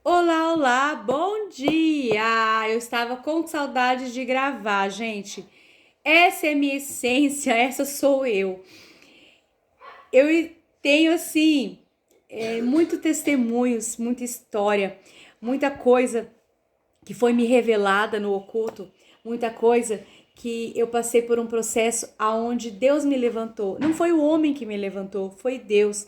Olá, olá, bom dia! Eu estava com saudade de gravar, gente. Essa é minha essência, essa sou eu. Eu tenho, assim, muito testemunhos, muita história, muita coisa que foi me revelada no oculto, muita coisa que eu passei por um processo aonde Deus me levantou. Não foi o homem que me levantou, foi Deus.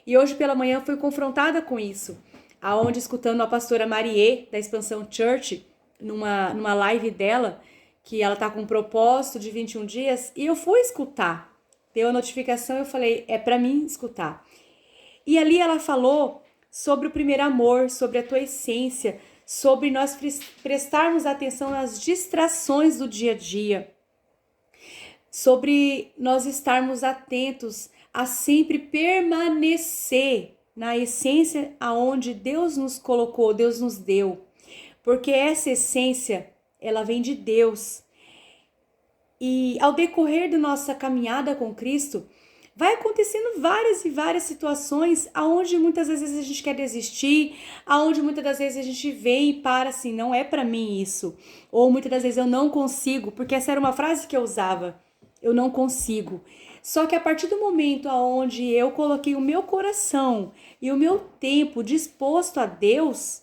E hoje pela manhã eu fui confrontada com isso, aonde escutando a pastora Marie da Expansão Church, numa live dela, que ela tá com um propósito de 21 dias, e eu fui escutar. Deu a notificação, eu falei, é para mim escutar. E ali ela falou sobre o primeiro amor, sobre a tua essência, sobre nós prestarmos atenção nas distrações do dia a dia, sobre nós estarmos atentos a sempre permanecer na essência aonde Deus nos colocou, Deus nos deu. Porque essa essência, ela vem de Deus. E ao decorrer da nossa caminhada com Cristo, vai acontecendo várias e várias situações aonde muitas vezes a gente quer desistir, aonde muitas das vezes a gente vem e para assim, não é para mim isso. Ou muitas das vezes eu não consigo, porque essa era uma frase que eu usava. Eu não consigo. Só que a partir do momento aonde eu coloquei o meu coração e o meu tempo disposto a Deus,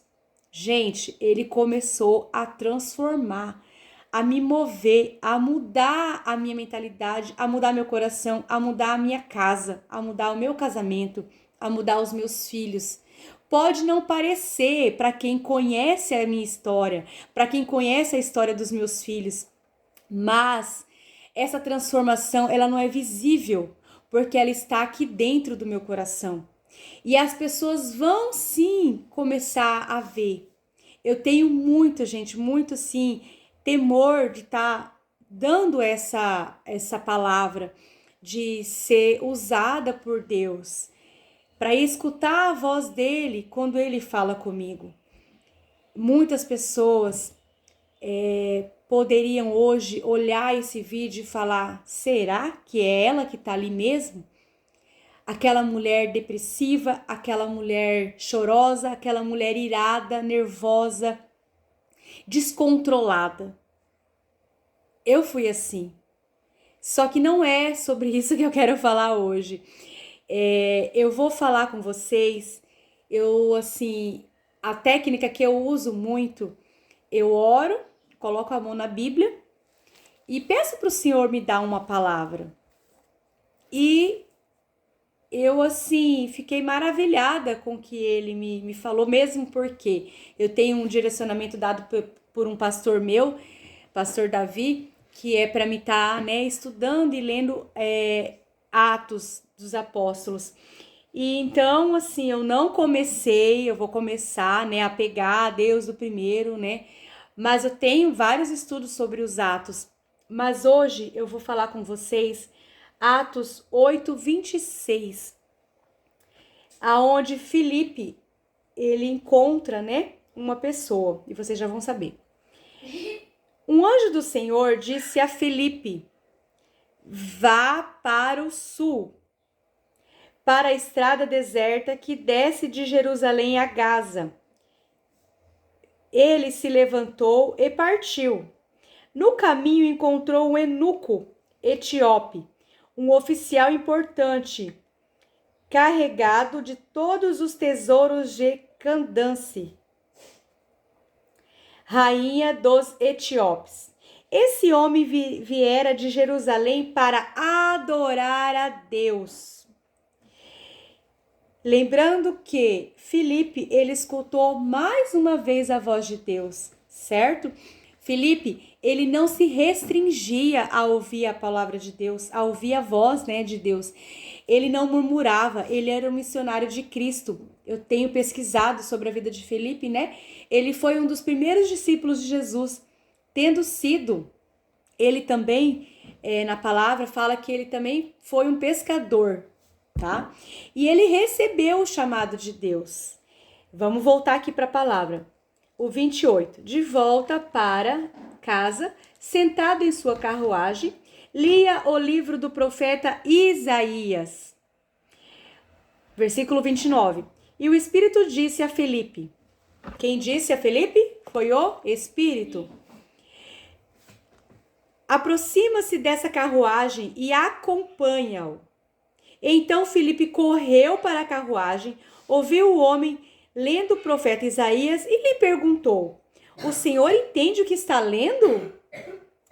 gente, ele começou a transformar, a me mover, a mudar a minha mentalidade, a mudar meu coração, a mudar a minha casa, a mudar o meu casamento, a mudar os meus filhos. Pode não parecer para quem conhece a minha história, para quem conhece a história dos meus filhos, mas essa transformação, ela não é visível, porque ela está aqui dentro do meu coração. E as pessoas vão sim começar a ver. Eu tenho muito, gente, muito assim, temor de estar dando essa palavra, de ser usada por Deus, para escutar a voz dele quando ele fala comigo. Muitas pessoas poderiam hoje olhar esse vídeo e falar: será que é ela que está ali mesmo? Aquela mulher depressiva, aquela mulher chorosa, aquela mulher irada, nervosa, descontrolada. Eu fui assim. Só que não é sobre isso que eu quero falar hoje. Eu vou falar com vocês, assim, a técnica que eu uso muito, eu oro, coloco a mão na Bíblia e peço para o Senhor me dar uma palavra. E eu, assim, fiquei maravilhada com o que ele me falou, mesmo porque eu tenho um direcionamento dado por um pastor meu, pastor Davi, que é para mim estar, né, estudando e lendo Atos dos Apóstolos. E então, assim, eu não comecei, eu vou começar, né, a pegar a Deus do primeiro, né, mas eu tenho vários estudos sobre os Atos. Mas hoje eu vou falar com vocês Atos 8:26, aonde Filipe, ele encontra, né, uma pessoa, e vocês já vão saber. Um anjo do Senhor disse a Filipe: vá para o sul, para a estrada deserta que desce de Jerusalém a Gaza. Ele se levantou e partiu. No caminho encontrou um eunuco etíope, um oficial importante, carregado de todos os tesouros de Candace, rainha dos etíopes. Esse homem viera de Jerusalém para adorar a Deus. Lembrando que Filipe, ele escutou mais uma vez a voz de Deus, certo? Filipe, ele não se restringia a ouvir a palavra de Deus, a ouvir a voz, né, de Deus. Ele não murmurava, ele era um missionário de Cristo. Eu tenho pesquisado sobre a vida de Filipe, né? Ele foi um dos primeiros discípulos de Jesus, tendo sido, ele também, na palavra, fala que ele também foi um pescador, tá? E ele recebeu o chamado de Deus. Vamos voltar aqui para a palavra. O 28. De volta para casa, sentado em sua carruagem, lia o livro do profeta Isaías. Versículo 29. E o Espírito disse a Filipe: Quem disse a Felipe foi o Espírito. Aproxima-se dessa carruagem e acompanha-o. Então Felipe correu para a carruagem, ouviu o homem lendo o profeta Isaías e lhe perguntou: O senhor entende o que está lendo?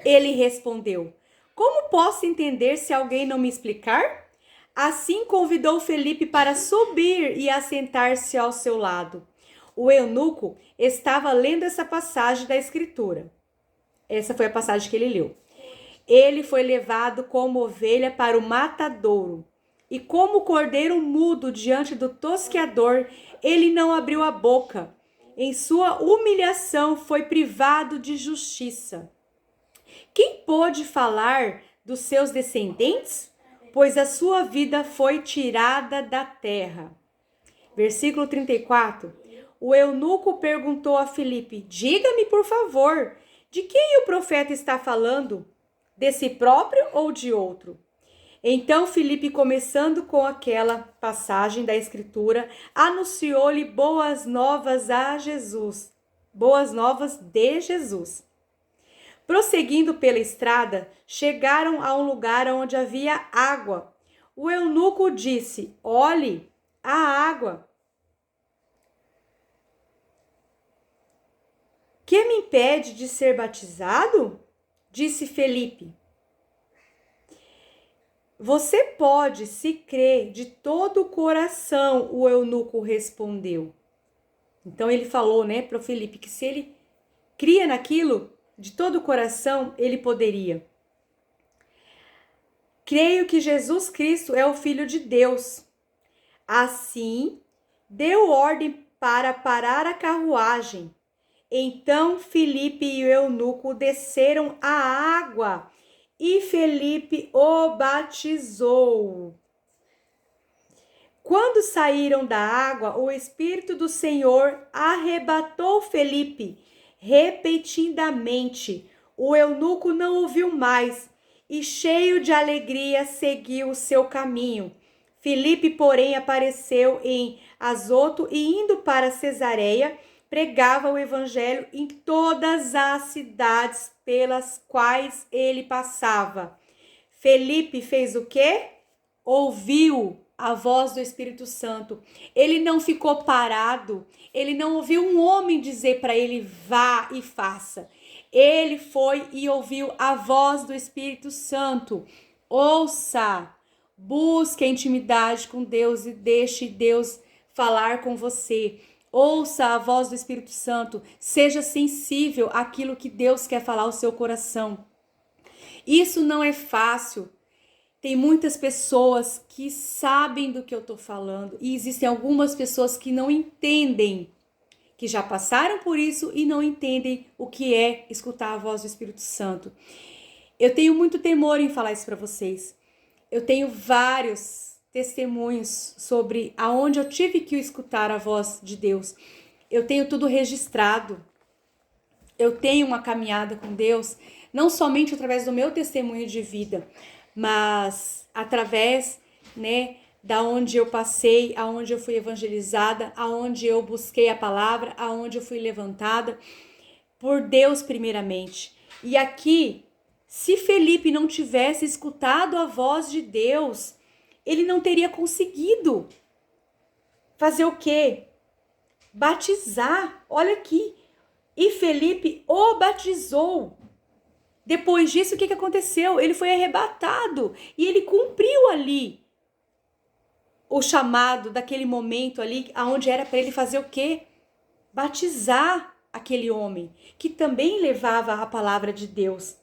Ele respondeu: Como posso entender se alguém não me explicar? Assim convidou Felipe para subir e assentar-se ao seu lado. O eunuco estava lendo essa passagem da Escritura. Essa foi a passagem que ele leu. Ele foi levado como ovelha para o matadouro, e como cordeiro mudo diante do tosqueador, ele não abriu a boca. Em sua humilhação foi privado de justiça. Quem pôde falar dos seus descendentes? Pois a sua vida foi tirada da terra. Versículo 34. O eunuco perguntou a Filipe: Diga-me, por favor, de quem o profeta está falando? De si próprio ou de outro? Então Filipe, começando com aquela passagem da Escritura, anunciou-lhe boas novas a Jesus. Boas novas de Jesus. Prosseguindo pela estrada, chegaram a um lugar onde havia água. O eunuco disse: Olhe, a água. Que me impede de ser batizado? Disse Felipe. Você pode, se crer de todo o coração, o eunuco respondeu. Então ele falou, para o Felipe, que se ele cria naquilo, de todo o coração, ele poderia. Creio que Jesus Cristo é o Filho de Deus. Assim, deu ordem para parar a carruagem. Então Felipe e o eunuco desceram a água e Felipe o batizou. Quando saíram da água, o Espírito do Senhor arrebatou Felipe repetidamente. O eunuco não ouviu mais e, cheio de alegria, seguiu o seu caminho. Felipe, porém, apareceu em Azoto e, indo para Cesareia, pregava o evangelho em todas as cidades pelas quais ele passava. Felipe fez o quê? Ouviu a voz do Espírito Santo. Ele não ficou parado. Ele não ouviu um homem dizer para ele: vá e faça. Ele foi e ouviu a voz do Espírito Santo. Ouça, busque a intimidade com Deus e deixe Deus falar com você. Ouça a voz do Espírito Santo. Seja sensível àquilo que Deus quer falar ao seu coração. Isso não é fácil. Tem muitas pessoas que sabem do que eu estou falando e existem algumas pessoas que não entendem, que já passaram por isso e não entendem o que é escutar a voz do Espírito Santo. Eu tenho muito temor em falar isso para vocês. Eu tenho vários testemunhos sobre aonde eu tive que escutar a voz de Deus. Eu tenho tudo registrado. Eu tenho uma caminhada com Deus, não somente através do meu testemunho de vida, mas através, da onde eu passei, aonde eu fui evangelizada, aonde eu busquei a palavra, aonde eu fui levantada por Deus primeiramente. E aqui, se Felipe não tivesse escutado a voz de Deus, ele não teria conseguido fazer o quê? Batizar. Olha aqui. E Felipe o batizou. Depois disso, o que aconteceu? Ele foi arrebatado e ele cumpriu ali o chamado daquele momento ali, onde era para ele fazer o quê? Batizar aquele homem, que também levava a palavra de Deus.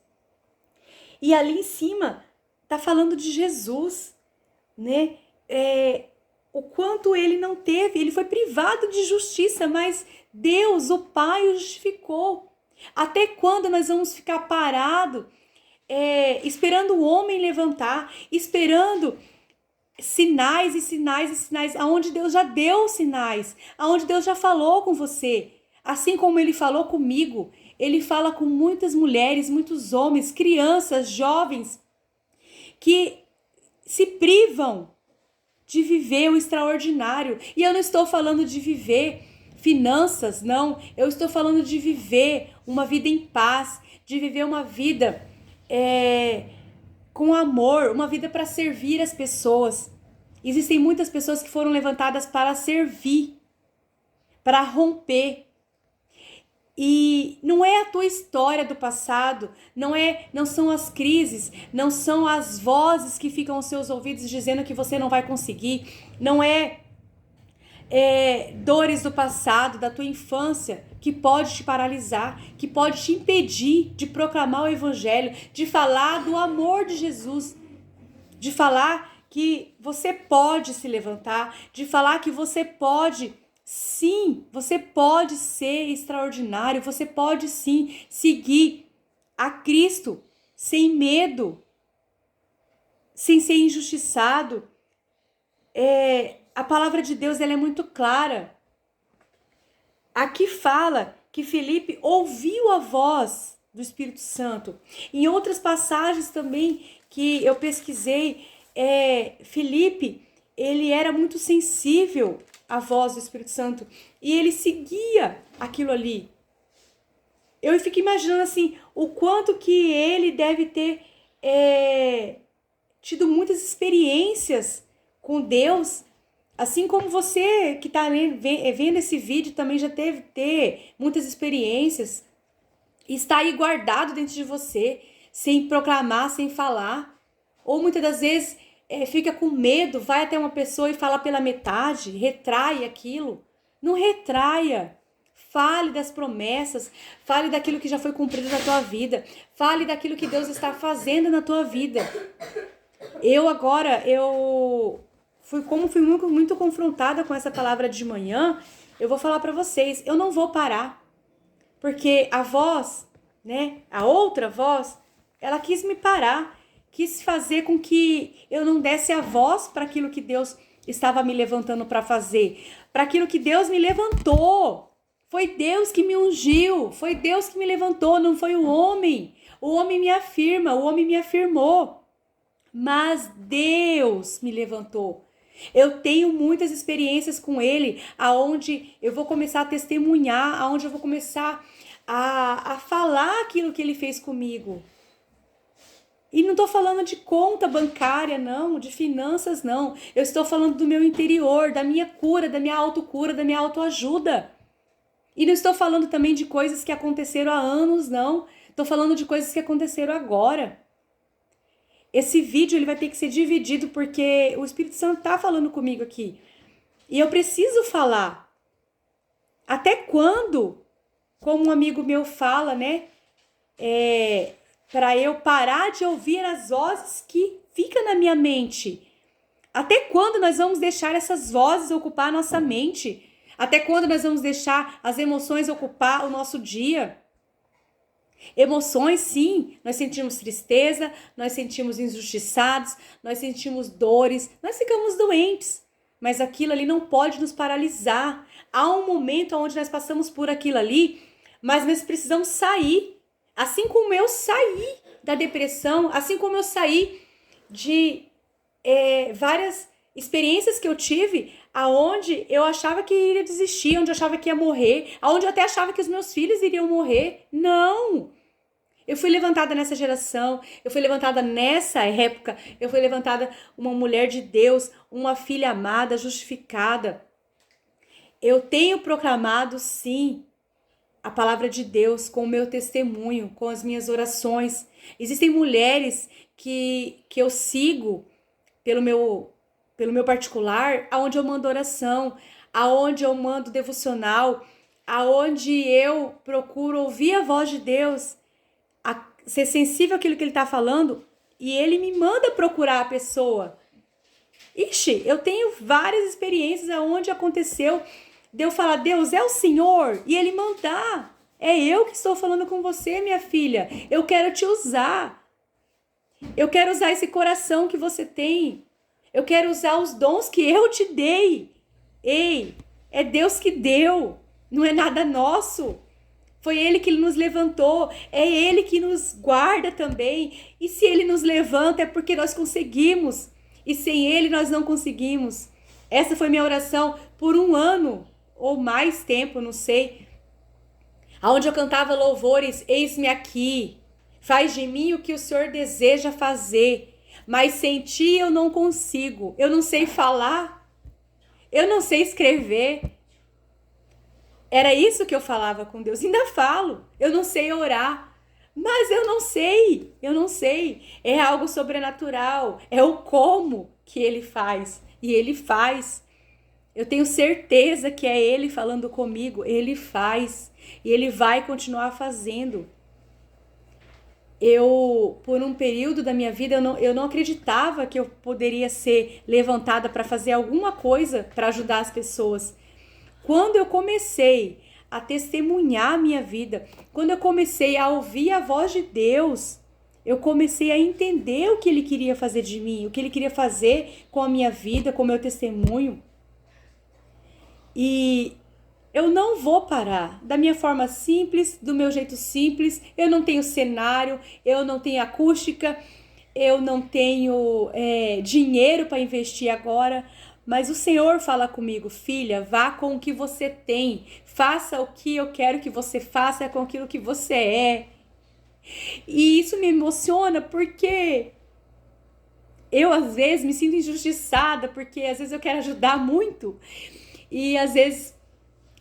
E ali em cima, tá falando de Jesus, o quanto ele não teve, ele foi privado de justiça, mas Deus, o Pai, o justificou. Até quando nós vamos ficar parados, esperando o homem levantar, esperando sinais e sinais e sinais, aonde Deus já deu sinais, aonde Deus já falou com você, assim como ele falou comigo. Ele fala com muitas mulheres, muitos homens, crianças, jovens, que se privam de viver o extraordinário. E eu não estou falando de viver finanças, não. Eu estou falando de viver uma vida em paz, de viver uma vida com amor, uma vida para servir as pessoas. Existem muitas pessoas que foram levantadas para servir, para romper. E não é a tua história do passado, não são as crises, não são as vozes que ficam aos seus ouvidos dizendo que você não vai conseguir, não é dores do passado, da tua infância, que pode te paralisar, que pode te impedir de proclamar o evangelho, de falar do amor de Jesus, de falar que você pode se levantar, de falar que você pode, sim, você pode ser extraordinário, você pode sim seguir a Cristo sem medo, sem ser injustiçado. A palavra de Deus, ela é muito clara. Aqui fala que Filipe ouviu a voz do Espírito Santo. Em outras passagens também que eu pesquisei, Filipe, ele era muito sensível à voz do Espírito Santo e ele seguia aquilo ali. Eu fico imaginando assim, o quanto que ele deve ter tido muitas experiências com Deus, assim como você que está vendo esse vídeo também já teve ter muitas experiências, e está aí guardado dentro de você, sem proclamar, sem falar, ou muitas das vezes fica com medo, vai até uma pessoa e fala pela metade, retrai aquilo. Não retraia. Fale das promessas, fale daquilo que já foi cumprido na tua vida, fale daquilo que Deus está fazendo na tua vida. Eu fui muito confrontada com essa palavra de manhã. Eu vou falar para vocês, eu não vou parar, porque a voz, né, a outra voz, ela quis me parar, quis fazer com que eu não desse a voz para aquilo que Deus estava me levantando para fazer, para aquilo que Deus me levantou. Foi Deus que me ungiu, foi Deus que me levantou, não foi o homem. O homem me afirma, o homem me afirmou, mas Deus me levantou. Eu tenho muitas experiências com Ele, aonde eu vou começar a testemunhar, aonde eu vou começar a falar aquilo que Ele fez comigo. E não estou falando de conta bancária, não, de finanças, não. Eu estou falando do meu interior, da minha cura, da minha autocura, da minha autoajuda. E não estou falando também de coisas que aconteceram há anos, não. Estou falando de coisas que aconteceram agora. Esse vídeo ele vai ter que ser dividido porque o Espírito Santo está falando comigo aqui. E eu preciso falar. Até quando, como um amigo meu fala, né? Para eu parar de ouvir as vozes que ficam na minha mente. Até quando nós vamos deixar essas vozes ocupar a nossa mente? Até quando nós vamos deixar as emoções ocupar o nosso dia? Emoções, sim, nós sentimos tristeza, nós sentimos injustiçados, nós sentimos dores, nós ficamos doentes. Mas aquilo ali não pode nos paralisar. Há um momento onde nós passamos por aquilo ali, mas nós precisamos sair. Assim como eu saí da depressão, assim como eu saí de várias experiências que eu tive, aonde eu achava que iria desistir, onde eu achava que ia morrer, aonde eu até achava que os meus filhos iriam morrer. Não! Eu fui levantada nessa geração, eu fui levantada nessa época, eu fui levantada uma mulher de Deus, uma filha amada, justificada. Eu tenho proclamado, sim, a palavra de Deus com o meu testemunho, com as minhas orações. Existem mulheres que eu sigo pelo meu particular, aonde eu mando oração, aonde eu mando devocional, aonde eu procuro ouvir a voz de Deus, ser sensível àquilo que Ele está falando, e Ele me manda procurar a pessoa. Ixi, eu tenho várias experiências aonde aconteceu de eu falar, Deus, é o Senhor, e Ele mandar. É eu que estou falando com você, minha filha. Eu quero te usar. Eu quero usar esse coração que você tem. Eu quero usar os dons que eu te dei. Ei, é Deus que deu. Não é nada nosso. Foi Ele que nos levantou. É Ele que nos guarda também. E se Ele nos levanta é porque nós conseguimos. E sem Ele nós não conseguimos. Essa foi minha oração por um ano. ou mais tempo, não sei, aonde eu cantava louvores, eis-me aqui, faz de mim o que o Senhor deseja fazer, mas sem ti eu não consigo, eu não sei falar, eu não sei escrever. Era isso que eu falava com Deus, ainda falo, eu não sei orar, mas eu não sei, é algo sobrenatural, é o como que Ele faz, e Ele faz. Eu tenho certeza que é Ele falando comigo, Ele faz, e Ele vai continuar fazendo. Por um período da minha vida, eu não acreditava que eu poderia ser levantada para fazer alguma coisa para ajudar as pessoas. Quando eu comecei a testemunhar a minha vida, quando eu comecei a ouvir a voz de Deus, eu comecei a entender o que Ele queria fazer de mim, o que Ele queria fazer com a minha vida, com o meu testemunho. E eu não vou parar. Da minha forma simples, do meu jeito simples. Eu não tenho cenário, eu não tenho acústica, eu não tenho dinheiro para investir agora. Mas o Senhor fala comigo, filha, vá com o que você tem. Faça o que eu quero que você faça com aquilo que você é. E isso me emociona porque eu às vezes me sinto injustiçada, porque às vezes eu quero ajudar muito. E às vezes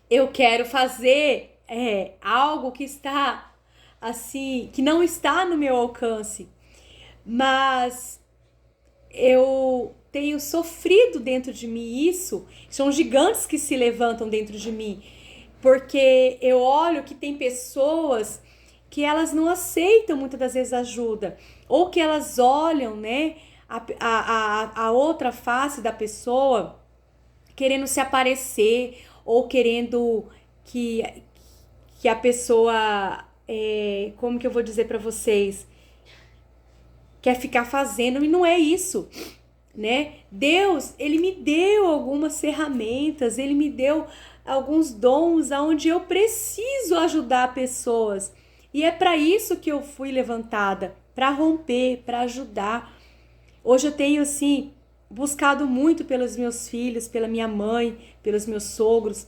eu quero fazer algo que está assim, que não está no meu alcance, mas eu tenho sofrido dentro de mim isso. São gigantes que se levantam dentro de mim, porque eu olho que tem pessoas que elas não aceitam muitas das vezes ajuda, ou que elas olham, né, a outra face da pessoa querendo se aparecer, ou querendo que a pessoa, como que eu vou dizer para vocês, quer ficar fazendo, e não é isso, né? Deus, Ele me deu algumas ferramentas, Ele me deu alguns dons aonde eu preciso ajudar pessoas, e é para isso que eu fui levantada, para romper, para ajudar. Hoje eu tenho, assim, buscado muito pelos meus filhos, pela minha mãe, pelos meus sogros,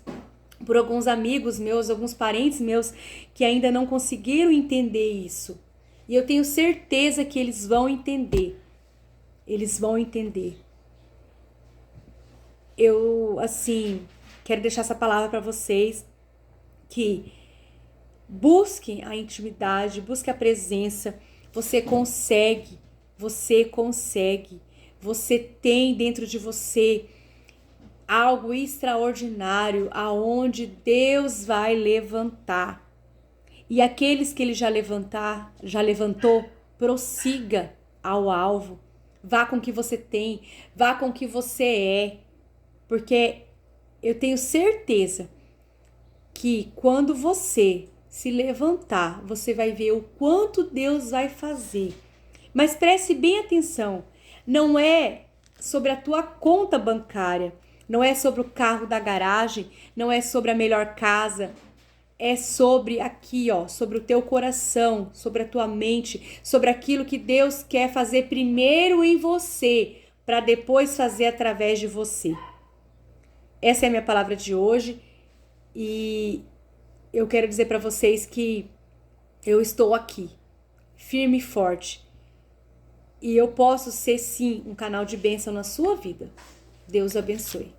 por alguns amigos meus, alguns parentes meus que ainda não conseguiram entender isso. E eu tenho certeza que eles vão entender. Eles vão entender. Eu, assim, quero deixar essa palavra para vocês, que busquem a intimidade, busquem a presença. Você consegue, você consegue. Você tem dentro de você algo extraordinário aonde Deus vai levantar. E aqueles que Ele já levantou, prossiga ao alvo. Vá com o que você tem, vá com o que você é. Porque eu tenho certeza que quando você se levantar, você vai ver o quanto Deus vai fazer. Mas preste bem atenção, não é sobre a tua conta bancária, não é sobre o carro da garagem, não é sobre a melhor casa, é sobre aqui, ó, sobre o teu coração, sobre a tua mente, sobre aquilo que Deus quer fazer primeiro em você, para depois fazer através de você. Essa é a minha palavra de hoje, e eu quero dizer para vocês que eu estou aqui, firme e forte, e eu posso ser sim um canal de bênção na sua vida. Deus abençoe.